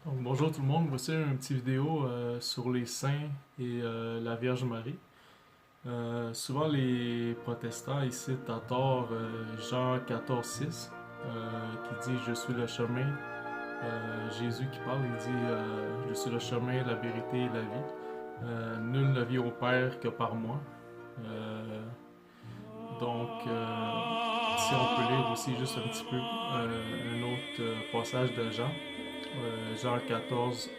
Donc, bonjour tout le monde, voici une petite vidéo sur les saints et la Vierge Marie. Souvent les protestants ils citent à tort Jean 14,6 qui dit «Je suis le chemin». Jésus qui parle, il dit «Je suis le chemin, la vérité et la vie. Nul ne vient au Père que par moi». Euh, si on peut lire aussi juste un petit peu un autre passage de Jean, Jean 14,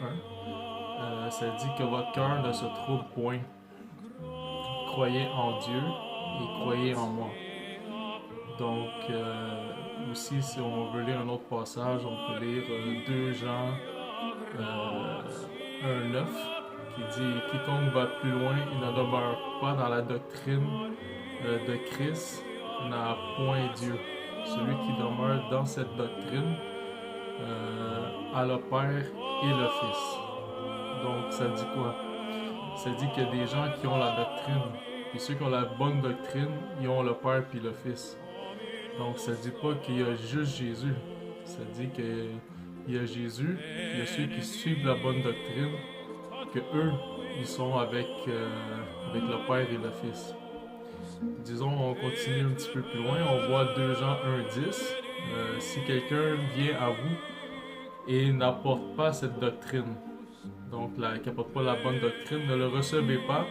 1. Ça dit que votre cœur ne se trouble point. Croyez en Dieu et croyez en moi. Donc, aussi, si on veut lire un autre passage, on peut lire 2 Jean 1,9 qui dit quiconque va plus loin et ne demeure pas dans la doctrine de Christ n'a point Dieu. Celui qui demeure dans cette doctrine a le Père et le Fils. Donc, ça dit quoi? Ça dit qu'il y a des gens qui ont la doctrine. Puis ceux qui ont la bonne doctrine, ils ont le Père puis le Fils. Donc, ça dit pas qu'il y a juste Jésus. Ça dit qu'il y a Jésus, puis il y a ceux qui suivent la bonne doctrine, que eux, ils sont avec le Père et le Fils. Disons, on continue un petit peu plus loin. On voit 2 Jean 1,10. Si quelqu'un vient à vous et n'apporte pas cette doctrine, donc qui n'apporte pas la bonne doctrine, ne le recevez pas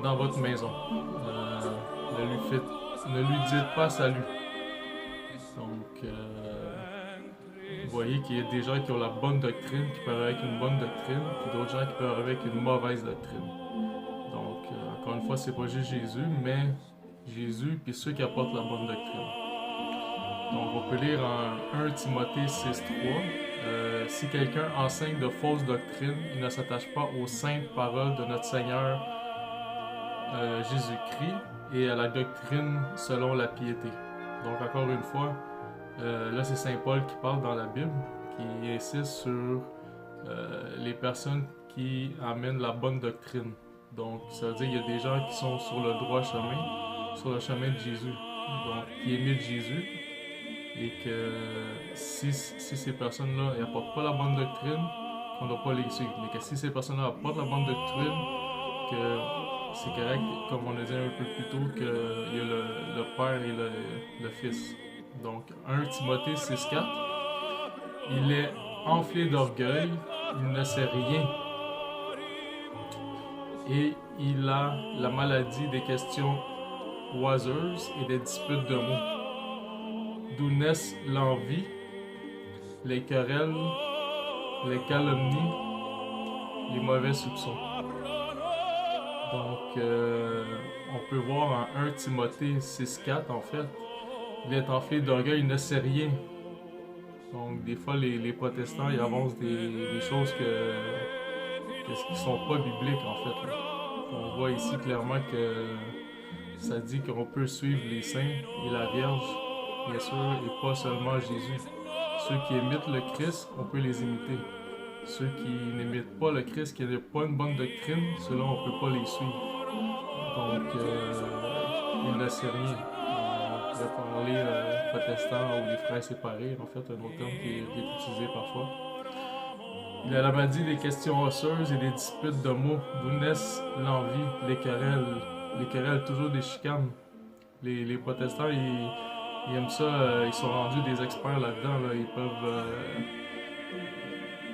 dans votre maison. Ne lui dites pas salut. Donc, vous voyez qu'il y a des gens qui ont la bonne doctrine, qui peuvent avec une bonne doctrine, puis d'autres gens qui peuvent avec une mauvaise doctrine. Donc, encore une fois, c'est pas juste Jésus, mais Jésus puis ceux qui apportent la bonne doctrine. Donc, on peut lire en 1 Timothée 6,3. Si quelqu'un enseigne de fausses doctrines, il ne s'attache pas aux saintes paroles de notre Seigneur Jésus-Christ et à la doctrine selon la piété. Donc, encore une fois, là, c'est Saint Paul qui parle dans la Bible, qui insiste sur les personnes qui amènent la bonne doctrine. Donc, ça veut dire qu'il y a des gens qui sont sur le droit chemin, sur le chemin de Jésus, donc qui imitent Jésus, et que si ces personnes-là n'apportent pas la bonne doctrine, on ne doit pas les suivre. Mais que si ces personnes-là apportent la bonne doctrine, que c'est correct, comme on a dit un peu plus tôt, qu'il y a le Père et le Fils. Donc, 1 Timothée 6,4. Il est enflé d'orgueil, il ne sait rien. Et il a la maladie des questions oiseuses et des disputes de mots. D'où naissent l'envie, les querelles, les calomnies, les mauvais soupçons. Donc, on peut voir en 1 Timothée 6,4, en fait, il est enflé d'orgueil, il ne sait rien. Donc, des fois, les protestants, ils avancent des choses qui sont pas bibliques, en fait. Là. On voit ici clairement que ça dit qu'on peut suivre les saints et la Vierge, bien sûr, et pas seulement Jésus. Ceux qui imitent le Christ, on peut les imiter. Ceux qui n'imitent pas le Christ, qui n'ont pas une bonne doctrine, ceux-là, on peut pas les suivre. Donc, il ne sait rien. On pourrait parler protestant ou les frères séparés, en fait, un autre terme qui est utilisé parfois. Il a la maladie des questions osseuses et des disputes de mots, d'où naissent l'envie, les querelles, toujours des chicanes. Les protestants, ils aiment ça, ils sont rendus des experts là-dedans, là. Ils peuvent,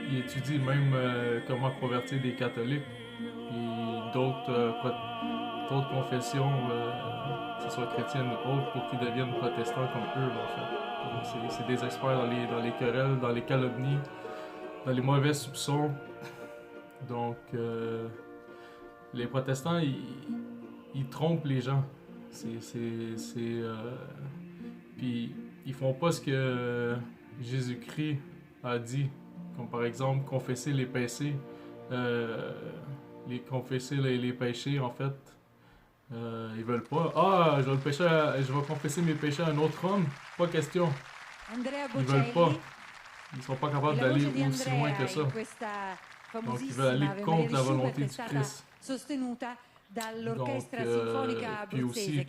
ils étudient même comment convertir des catholiques, puis d'autres confessions, que ce soit chrétiennes ou autres, pour qu'ils deviennent protestants comme eux, en fait. Donc, c'est des experts dans les querelles, dans les calomnies, dans les mauvais soupçons. Donc, les protestants, ils trompent les gens. Puis, ils font pas ce que Jésus-Christ a dit. Comme par exemple, confesser les péchés. Confesser les péchés, en fait. Ils veulent pas. Ah, je vais confesser mes péchés à un autre homme. Pas question. Ils veulent pas. Ils sont pas capables d'aller aussi loin que ça. Donc, ils veulent aller contre la volonté du Christ. Donc, puis aussi,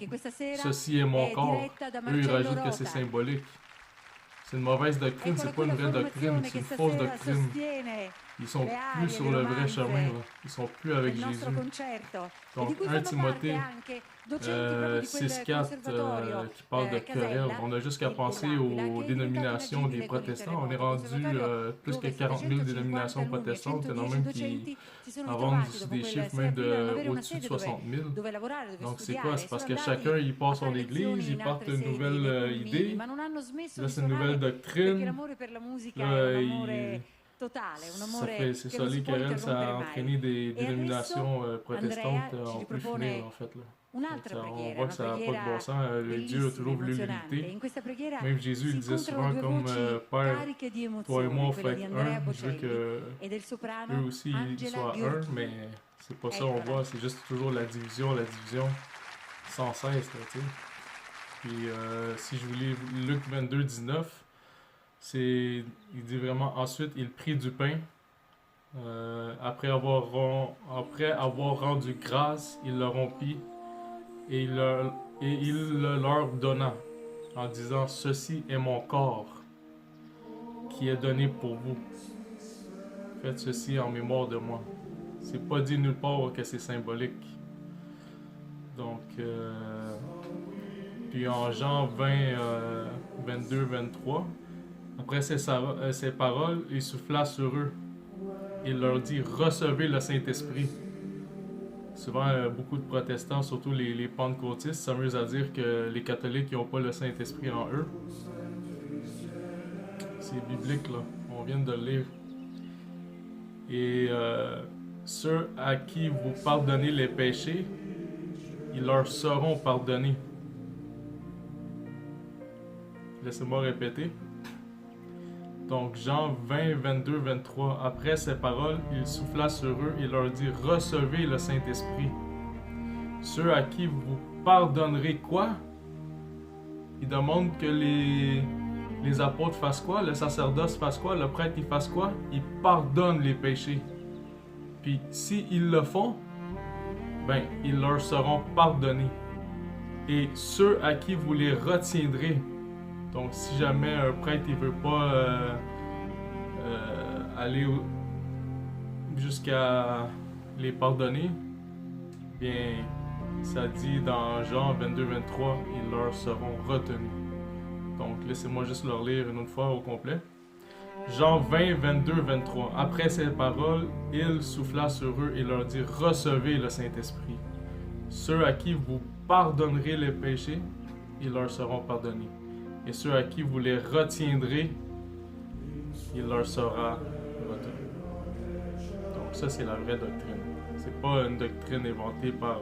ceci est mon corps. Eux, ils rajoutent que c'est symbolique. C'est une mauvaise doctrine, c'est pas une vraie doctrine, c'est une fausse doctrine. Ils sont plus sur le vrai chemin, là. Ils sont plus avec Jésus. Donc 1 Timothée 6,4 qui parle de querelle. On a juste qu'à penser aux dénominations des protestants. On est rendu plus que 40 000 dénominations protestantes. Il y en a même qui avancent des chiffres même au-dessus de 60 000. Donc c'est quoi? C'est parce que chacun il part son église, il part une nouvelle idée, là c'est une nouvelle doctrine, là c'est ça, les querelles, ça a entraîné des dénominations protestantes en plus finir en fait. Là. On voit que ça n'a pas de bon sens. Dieu a toujours voulu l'unité. Même Jésus il disait souvent comme Père, toi et moi on fait un. Je veux que eux aussi ils soient un, mais c'est pas ça on voit. C'est juste toujours la division sans cesse. Là, tu sais. Puis si je vous lis Luc 22, 19, il dit vraiment ensuite il prit du pain. Après avoir rendu grâce, il le rompit et il le leur donna en disant ceci est mon corps qui est donné pour vous. Faites ceci en mémoire de moi. C'est pas dit nulle part que c'est symbolique. Donc, puis en Jean 20, 22, 23, après ces paroles, il souffla sur eux. Il leur dit recevez le Saint-Esprit. Souvent, beaucoup de protestants, surtout les pentecôtistes, s'amusent à dire que les catholiques n'ont pas le Saint-Esprit en eux. C'est biblique, là. On vient de le lire. Et ceux à qui vous pardonnez les péchés, ils leur seront pardonnés. Laissez-moi répéter. Donc, Jean 20, 22, 23. Après ces paroles, il souffla sur eux et leur dit recevez le Saint-Esprit. Ceux à qui vous pardonnerez quoi? Il demande que les apôtres fassent quoi? Le sacerdoce fasse quoi? Le prêtre il fasse quoi? Il pardonne les péchés. Puis, s'ils le font, ben, ils leur seront pardonnés. Et ceux à qui vous les retiendrez, donc si jamais un prêtre il veut pas aller jusqu'à les pardonner, bien ça dit dans Jean 22, 23, ils leur seront retenus. Donc laissez-moi juste leur lire une autre fois au complet. Jean 20, 22, 23. Après ces paroles, il souffla sur eux et leur dit recevez le Saint-Esprit. Ceux à qui vous pardonnerez les péchés, ils leur seront pardonnés. Et ceux à qui vous les retiendrez, il leur sera retenu. Donc ça, c'est la vraie doctrine. C'est pas une doctrine inventée par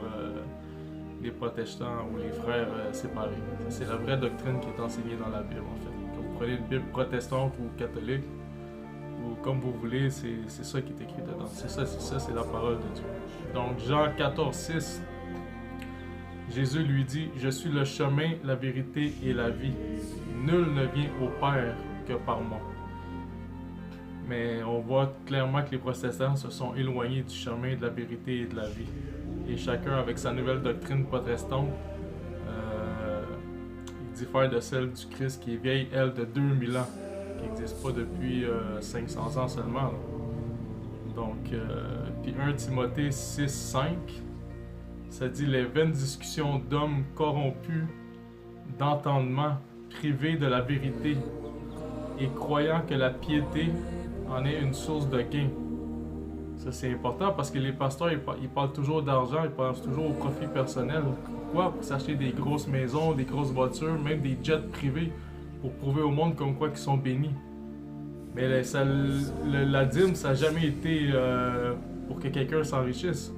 les protestants ou les frères séparés. Ça, c'est la vraie doctrine qui est enseignée dans la Bible, en fait. Quand vous prenez une Bible protestante ou catholique, ou comme vous voulez, c'est ça qui est écrit dedans. C'est ça, c'est la parole de Dieu. Donc Jean 14, 6. Jésus lui dit, « Je suis le chemin, la vérité et la vie. Nul ne vient au Père que par moi. » Mais on voit clairement que les protestants se sont éloignés du chemin de la vérité et de la vie. Et chacun, avec sa nouvelle doctrine protestante, il diffère de celle du Christ qui est vieille, elle, de 2000 ans, qui n'existe pas depuis 500 ans seulement. Donc, puis 1 Timothée 6, 5, ça dit les vaines discussions d'hommes corrompus d'entendement, privés de la vérité et croyant que la piété en est une source de gain. Ça c'est important parce que les pasteurs ils parlent toujours d'argent, ils pensent toujours au profit personnel. Pourquoi? Pour s'acheter des grosses maisons, des grosses voitures, même des jets privés pour prouver au monde comme quoi qu'ils sont bénis. Mais la dîme, ça n'a jamais été pour que quelqu'un s'enrichisse.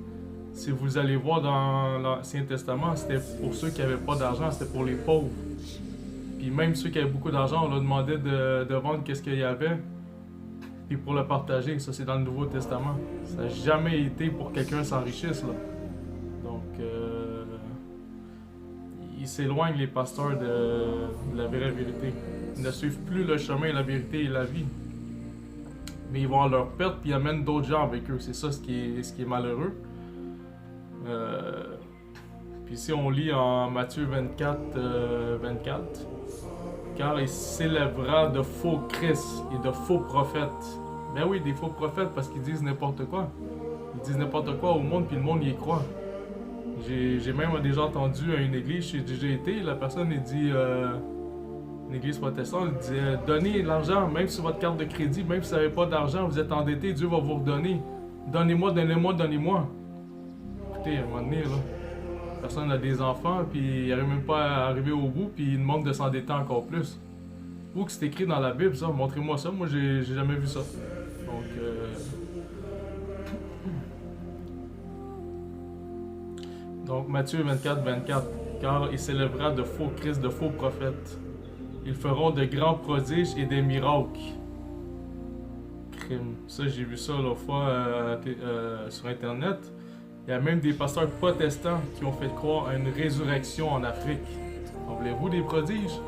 Si vous allez voir dans l'Ancien Testament, c'était pour ceux qui n'avaient pas d'argent, c'était pour les pauvres. Puis même ceux qui avaient beaucoup d'argent, on leur demandait de vendre qu'est-ce qu'il y avait, puis pour le partager. Ça, c'est dans le Nouveau Testament. Ça n'a jamais été pour que quelqu'un s'enrichisse, là. Donc, ils s'éloignent, les pasteurs, de la vraie vérité. Ils ne suivent plus le chemin, la vérité et la vie. Mais ils vont à leur perte, puis ils amènent d'autres gens avec eux. C'est ça ce qui est malheureux. Puis si on lit en Matthieu 24, 24, car il s'élèvera de faux Christ et de faux prophètes. Ben oui, des faux prophètes parce qu'ils disent n'importe quoi. Ils disent n'importe quoi au monde, puis le monde y croit. J'ai même déjà entendu à une église, j'ai déjà été, la personne elle dit, une église protestante, elle dit donnez l'argent, même sur votre carte de crédit, même si vous n'avez pas d'argent, vous êtes endetté, Dieu va vous redonner. Donnez-moi, donnez-moi, donnez-moi. Écoutez, à un moment donné, là, la personne a des enfants, puis il n'arrive même pas à arriver au bout, puis il demande de s'endetter encore plus. Où que c'est écrit dans la Bible, ça? Montrez-moi ça, moi j'ai jamais vu ça. Donc, Donc Matthieu 24, 24. Car il s'élèvera de faux Christ, de faux prophètes. Ils feront de grands prodiges et des miracles. Crime. Ça, j'ai vu ça l'autre fois sur Internet. Il y a même des pasteurs protestants qui ont fait croire à une résurrection en Afrique. En voulez-vous des prodiges?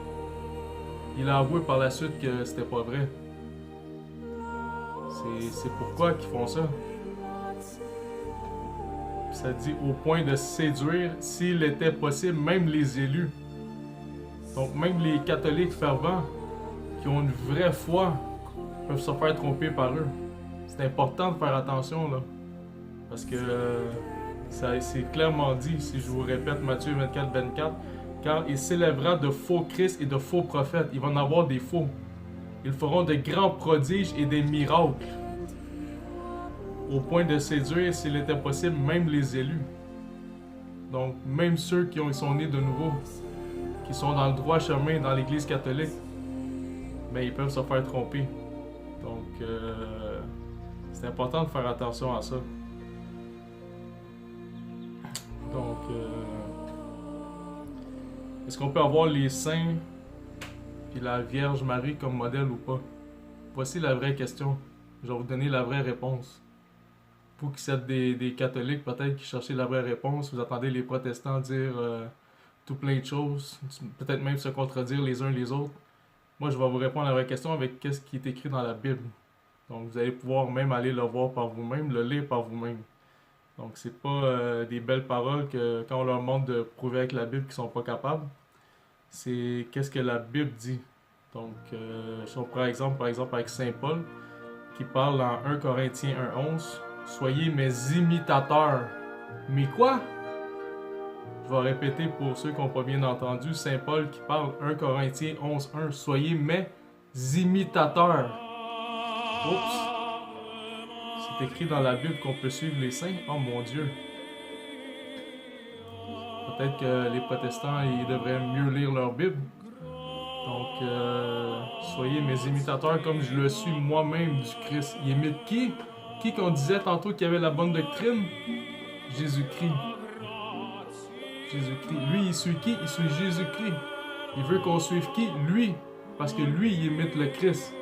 Il a avoué par la suite que c'était pas vrai. C'est pourquoi qu'ils font ça. Ça dit au point de séduire, s'il était possible, même les élus. Donc même les catholiques fervents qui ont une vraie foi peuvent se faire tromper par eux. C'est important de faire attention là. Parce que c'est clairement dit, si je vous répète Matthieu 24, 24, car il s'élèvera de faux Christ et de faux prophètes. Il va en avoir des faux. Ils feront de grands prodiges et des miracles. Au point de séduire, s'il était possible, même les élus. Donc, même ceux qui sont nés de nouveau, qui sont dans le droit chemin dans l'Église catholique, mais ils peuvent se faire tromper. Donc, c'est important de faire attention à ça. Donc, est-ce qu'on peut avoir les saints et la Vierge Marie comme modèle ou pas? Voici la vraie question. Je vais vous donner la vraie réponse. Vous qui êtes des catholiques, peut-être qui cherchez la vraie réponse, vous attendez les protestants dire tout plein de choses, peut-être même se contredire les uns les autres. Moi, je vais vous répondre à la vraie question avec qu'est-ce qui est écrit dans la Bible. Donc, vous allez pouvoir même aller le voir par vous-même, le lire par vous-même. Donc, c'est pas des belles paroles que quand on leur demande de prouver avec la Bible qu'ils sont pas capables. C'est qu'est-ce que la Bible dit. Donc, si on prend par exemple avec Saint Paul, qui parle dans 1 Corinthiens 1:11. Soyez mes imitateurs. Mais quoi? Je vais répéter pour ceux qui n'ont pas bien entendu. Saint Paul qui parle 1 Corinthiens 11:1. Soyez mes imitateurs. Oups. C'est écrit dans la Bible qu'on peut suivre les saints. Oh mon Dieu. Peut-être que les protestants ils devraient mieux lire leur Bible. Donc, soyez mes imitateurs comme je le suis moi-même du Christ. Il imite qui? Qui qu'on disait tantôt qui avait la bonne doctrine? Jésus-Christ. Jésus-Christ. Lui, il suit qui? Il suit Jésus-Christ. Il veut qu'on suive qui? Lui. Parce que lui, il imite le Christ.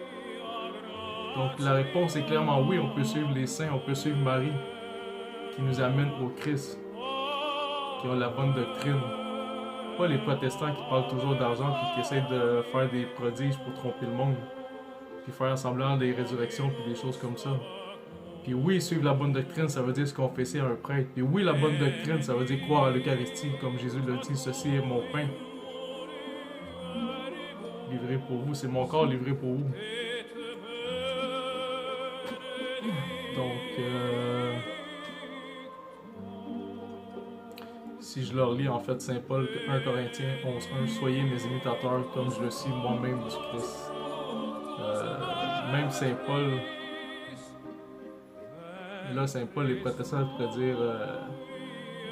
Donc la réponse est clairement oui, on peut suivre les saints, on peut suivre Marie, qui nous amène au Christ, qui ont la bonne doctrine. Pas les protestants qui parlent toujours d'argent et qui essaient de faire des prodiges pour tromper le monde, puis faire semblant des résurrections puis des choses comme ça. Puis oui, suivre la bonne doctrine, ça veut dire se confesser à un prêtre. Puis oui, la bonne doctrine, ça veut dire croire à l'Eucharistie, comme Jésus l'a dit, ceci est mon pain. Livré pour vous, c'est mon corps livré pour vous. Donc, si je leur lis en fait Saint Paul 1 Corinthiens 11:1, soyez mes imitateurs comme je le suis moi-même du Christ. Même Saint Paul, là Saint Paul, les protestants pourraient dire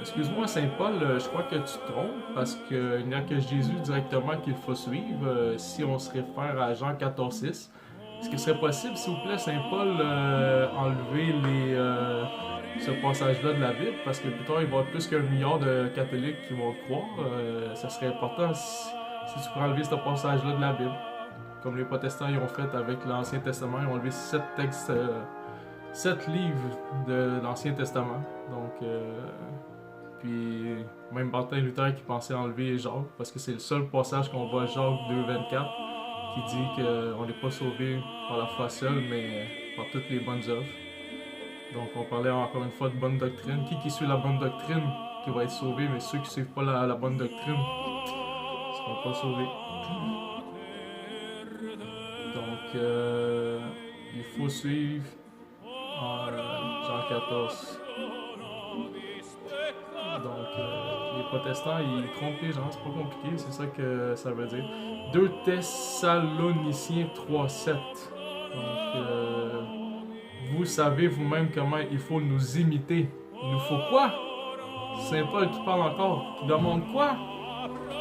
excuse-moi Saint Paul, je crois que tu te trompes parce qu'il n'y a que Jésus directement qu'il faut suivre si on se réfère à Jean 14:6. Est-ce que ce serait possible, s'il vous plaît, Saint Paul, enlever ce passage-là de la Bible? Parce que plus tard, il va y avoir plus qu'1 milliard de catholiques qui vont le croire. Ça serait important si tu pourrais enlever ce passage-là de la Bible. Comme les protestants y ont fait avec l'Ancien Testament, ils ont enlevé 7 textes, 7 livres de l'Ancien Testament. Donc, puis même Martin Luther qui pensait enlever Jacques, parce que c'est le seul passage qu'on voit Jacques 2:24. Qui dit qu'on n'est pas sauvé par la foi seule, mais par toutes les bonnes œuvres. Donc on parlait encore une fois de bonne doctrine. Qui suit la bonne doctrine qui va être sauvé, mais ceux qui ne suivent pas la bonne doctrine ne seront pas sauvés. il faut suivre en Jean 14. Donc, les protestants, ils trompent les gens, c'est pas compliqué, c'est ça que ça veut dire. 2 Thessaloniciens 3:7. Donc, vous savez vous-même comment il faut nous imiter. Il nous faut quoi? Saint Paul qui parle encore, qui demande quoi?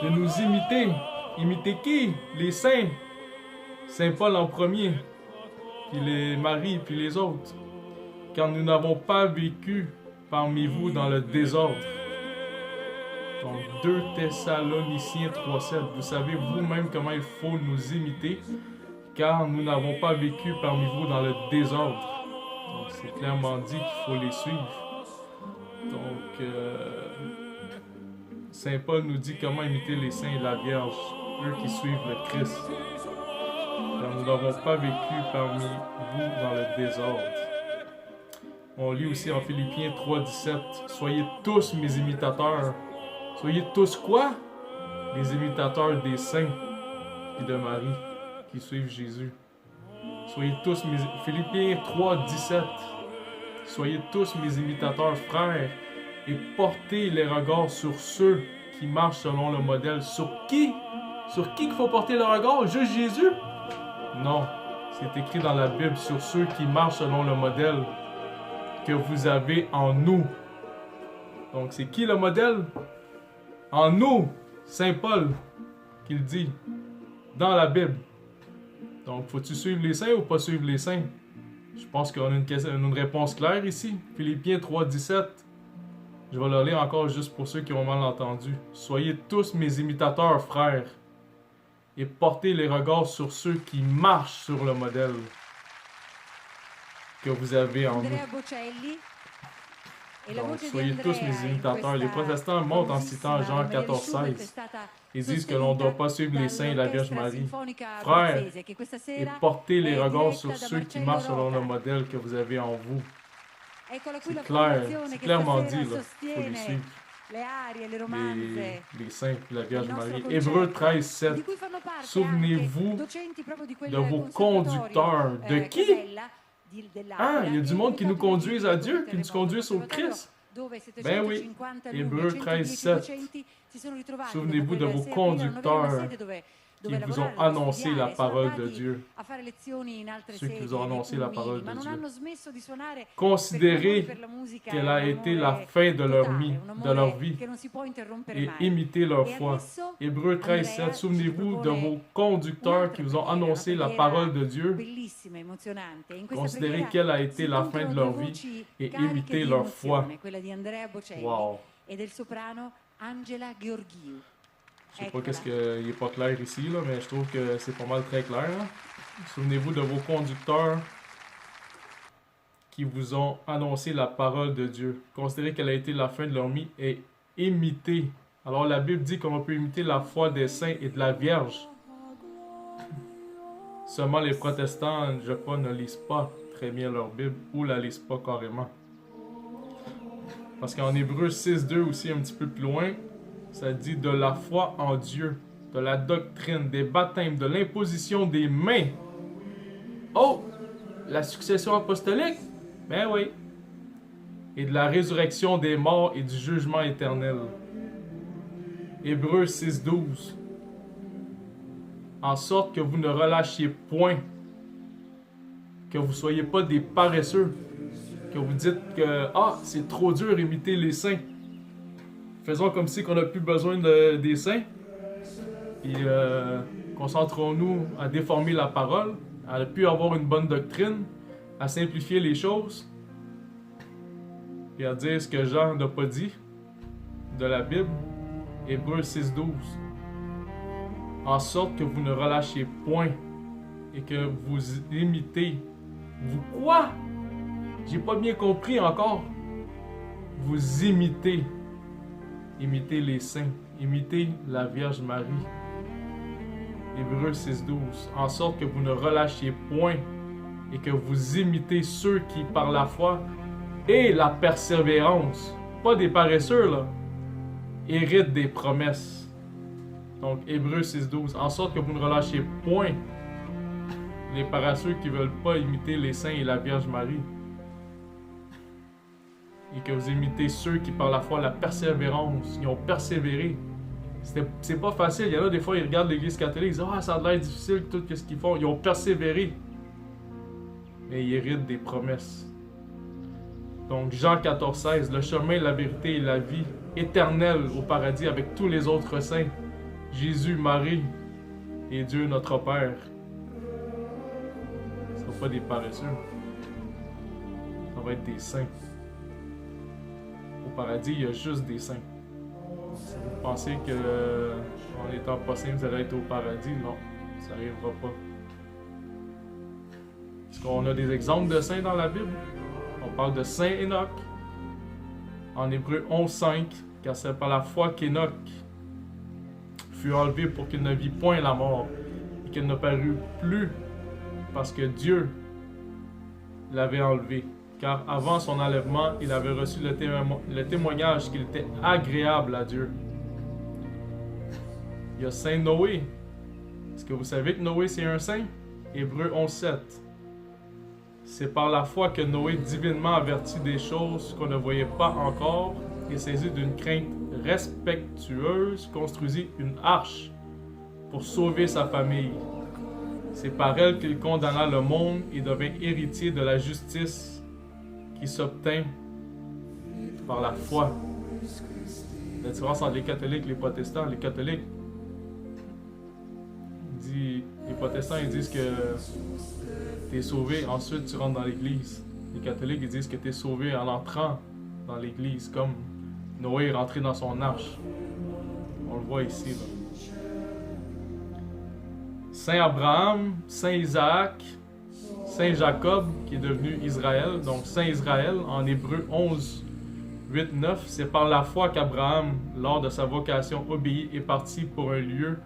De nous imiter. Imiter qui? Les saints. Saint Paul en premier, puis les maris, puis les autres. Car nous n'avons pas vécu parmi vous dans le désordre. Donc 2 Thessaloniciens 3:7. Vous savez vous-même comment il faut nous imiter, car nous n'avons pas vécu parmi vous dans le désordre. Donc c'est clairement dit qu'il faut les suivre. Donc Saint Paul nous dit comment imiter les saints et la Vierge, eux qui suivent le Christ. Car nous n'avons pas vécu parmi vous dans le désordre. On lit aussi en Philippiens 3:17. Soyez tous mes imitateurs. Soyez tous quoi? Les imitateurs des saints et de Marie qui suivent Jésus. Soyez tous mes... Philippiens 3:17. Soyez tous mes imitateurs, frères, et portez les regards sur ceux qui marchent selon le modèle. Sur qui? Sur qui qu'il faut porter le regard? Juste Jésus? Non. C'est écrit dans la Bible sur ceux qui marchent selon le modèle que vous avez en nous. Donc, c'est qui le modèle? En nous, Saint Paul, qui le dit dans la Bible. Donc, faut-tu suivre les saints ou pas suivre les saints? Je pense qu'on a une réponse claire ici. Philippiens 3:17. Je vais le lire encore juste pour ceux qui ont mal entendu. Soyez tous mes imitateurs, frères, et portez les regards sur ceux qui marchent sur le modèle que vous avez en nous. Donc, soyez tous mes imitateurs. Les protestants montent en citant Jean 14:16. Ils disent que l'on ne doit pas suivre les saints et la Vierge Marie. Frères, et portez les regards sur ceux qui marchent selon le modèle que vous avez en vous. C'est clair, c'est clairement dit, là. Il faut les suivre. Les saints et la Vierge Marie. Hébreux 13:7. Souvenez-vous de vos conducteurs. De qui? Ah, il y a du monde qui nous conduise à Dieu, qui nous conduise au Christ. Ben oui, Hébreux 13:7. Souvenez-vous de vos conducteurs qui vous ont annoncé la parole de Dieu. Ceux qui vous ont annoncé la parole de Dieu. Considérez qu'elle a été la fin de leur vie et imitez leur foi. Hébreux 13:7. Souvenez-vous de vos conducteurs qui vous ont annoncé la parole de Dieu. Considérez qu'elle a été la fin de leur vie et imitez leur foi. Wow. Je sais pas qu'est-ce qu'il n'est pas clair ici, là, mais je trouve que c'est pas mal très clair. Là. Souvenez-vous de vos conducteurs qui vous ont annoncé la parole de Dieu. Considérez qu'elle a été la fin de leur vie et imitez. Alors la Bible dit qu'on peut imiter la foi des saints et de la Vierge. Seulement les protestants, je crois, ne lisent pas très bien leur Bible ou la lisent pas carrément. Parce qu'en Hébreux 6:2 aussi, un petit peu plus loin, ça dit de la foi en Dieu, de la doctrine, des baptêmes, de l'imposition des mains. Oh! La succession apostolique? Ben oui. Et de la résurrection des morts et du jugement éternel. Hébreux 6:12. En sorte que vous ne relâchiez point, que vous ne soyez pas des paresseux, que vous dites que c'est trop dur d'imiter les saints. Faisons comme si on n'a plus besoin des saints. Et concentrons-nous à déformer la parole, à ne plus avoir une bonne doctrine, à simplifier les choses et à dire ce que Jean n'a pas dit de la Bible. Hébreux 6:12. En sorte que vous ne relâchiez point et que vous imitez. Vous quoi? J'ai pas bien compris encore. Vous imitez. Imitez les saints. Imitez la Vierge Marie. Hébreux 6:12. En sorte que vous ne relâchiez point et que vous imitez ceux qui, par la foi et la persévérance, pas des paresseux, là, héritent des promesses. Donc, Hébreux 6:12. En sorte que vous ne relâchiez point les paresseux qui ne veulent pas imiter les saints et la Vierge Marie. Et que vous imitez ceux qui, par la foi, la persévérance, ils ont persévéré. C'est pas facile. Il y en a des fois, ils regardent l'Église catholique, ils disent « Ah, ça a l'air difficile, tout ce qu'ils font. » Ils ont persévéré. Mais ils héritent des promesses. Donc, Jean 14,16, le chemin, la vérité et la vie éternelle au paradis avec tous les autres saints. Jésus, Marie et Dieu notre Père. Ce ne sont pas des paresseux. Ça va être des saints. Au paradis, il y a juste des saints. Si vous pensez que en étant pas saint, vous allez être au paradis, non, ça n'arrivera pas. Est-ce qu'on a des exemples de saints dans la Bible? On parle de Saint Enoch. En Hébreux 11,5, car c'est par la foi qu'Enoch fut enlevé pour qu'il ne vit point la mort, et qu'il ne parut plus, parce que Dieu l'avait enlevé. Car avant son enlèvement, il avait reçu le témoignage qu'il était agréable à Dieu. Il y a Saint Noé. Est-ce que vous savez que Noé c'est un saint? Hébreux 11,7. C'est par la foi que Noé, divinement averti des choses qu'on ne voyait pas encore, et saisi d'une crainte respectueuse, construisit une arche pour sauver sa famille. C'est par elle qu'il condamna le monde et devint héritier de la justice qui s'obtint par la foi. La différence entre les catholiques et les protestants. Les catholiques, les protestants, ils disent que tu es sauvé, ensuite tu rentres dans l'église. Les catholiques, ils disent que tu es sauvé en entrant dans l'église, comme Noé est rentré dans son arche. On le voit ici, là. Saint Abraham, Saint Isaac, Saint Jacob, qui est devenu Israël, donc Saint Israël, en Hébreux 11, 8, 9, c'est par la foi qu'Abraham, lors de sa vocation, obéit et partit pour un lieu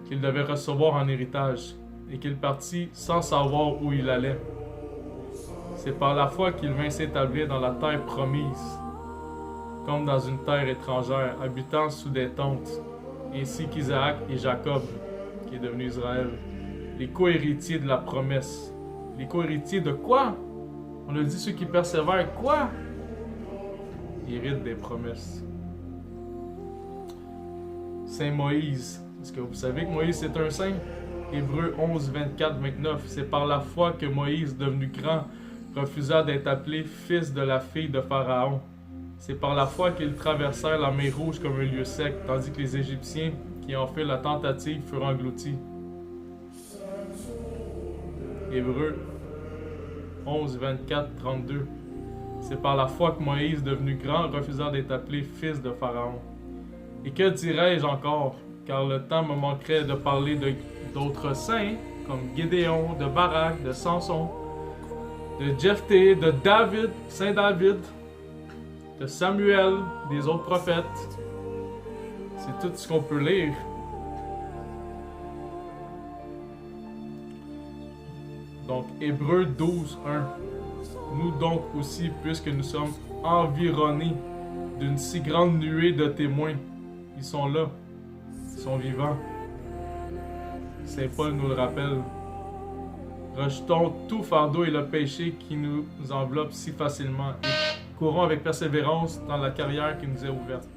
qu'il devait recevoir en héritage, et qu'il partit sans savoir où il allait. C'est par la foi qu'il vint s'établir dans la terre promise, comme dans une terre étrangère, habitant sous des tentes, ainsi qu'Isaac et Jacob, qui est devenu Israël, les co-héritiers de la promesse. Les co-héritiers de quoi? On a dit ceux qui persévèrent, quoi? Ils héritent des promesses. Saint Moïse. Est-ce que vous savez que Moïse est un saint? Hébreux 11, 24, 29. C'est par la foi que Moïse, devenu grand, refusa d'être appelé fils de la fille de Pharaon. C'est par la foi qu'ils traversèrent la mer Rouge comme un lieu sec, tandis que les Égyptiens, qui ont fait la tentative, furent engloutis. Hébreux 11, 24, 32. C'est par la foi que Moïse, devenu grand, refusa d'être appelé fils de Pharaon. Et que dirais-je encore? Car le temps me manquerait de parler d'autres saints, comme Gédéon, de Barak, de Samson, de Jephthé, de David, Saint David, de Samuel, des autres prophètes. C'est tout ce qu'on peut lire. Donc, Hébreux 12, 1. Nous donc aussi, puisque nous sommes environnés d'une si grande nuée de témoins, ils sont là, ils sont vivants. Saint Paul nous le rappelle. Rejetons tout fardeau et le péché qui nous enveloppe si facilement et courons avec persévérance dans la carrière qui nous est ouverte.